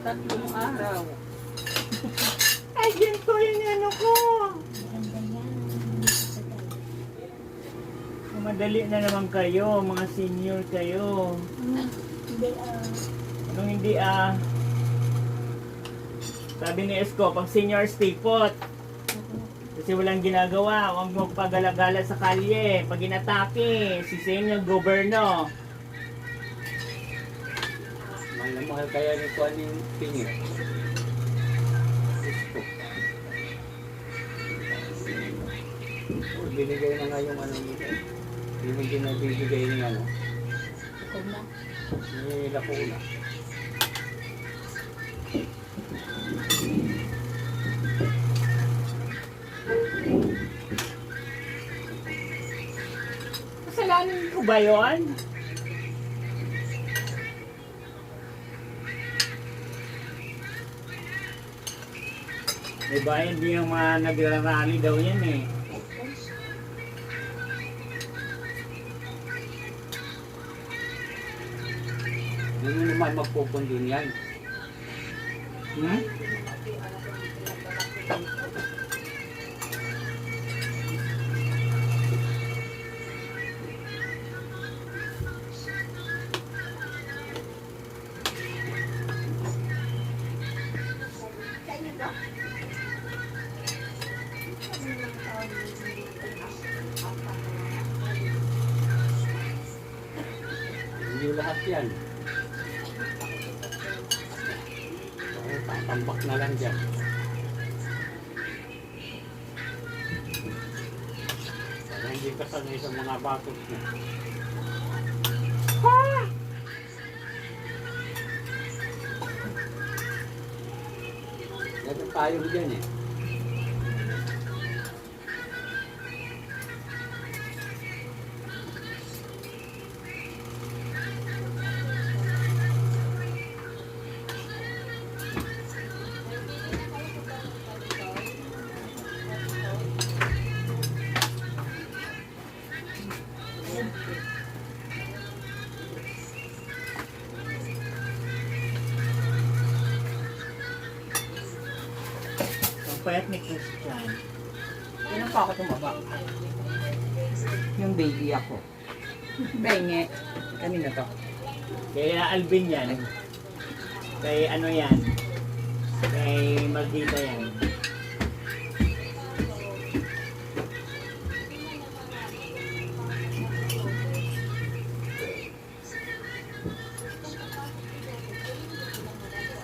tatlong araw. Ay, ganito yung ano ko. Maganda yan. Madali na naman kayo, mga senior kayo. Hindi, Anong hindi Sabi ni Esko, pag senior stay put. Kasi walang ginagawa, huwag mo pagala-gala sa kalye. Pag inatake, si senior goberno. Mahal na mahal kaya ni Kuan yung tingin. Binigay na nga yung ano nito. Yung hindi na bibigay ng ano. huwag na. Ni Lacuna. Kasalanan ko ba yun? Diba, hindi yung mga nagrarally daw yan eh. Hindi mo naman magpupundin yan. Hmm? Hindi lahat yan. Tatambak na lang dyan. Para hindi ka sanay sa mga bakot mo. Ganun tayo dyan eh. Ang payat ni Christian. Ilan pa ako tumaba? Yung baby ako. Benge. Kanina to. Kaya Alvin yan. Kay ano yan. Kay Magdita yan.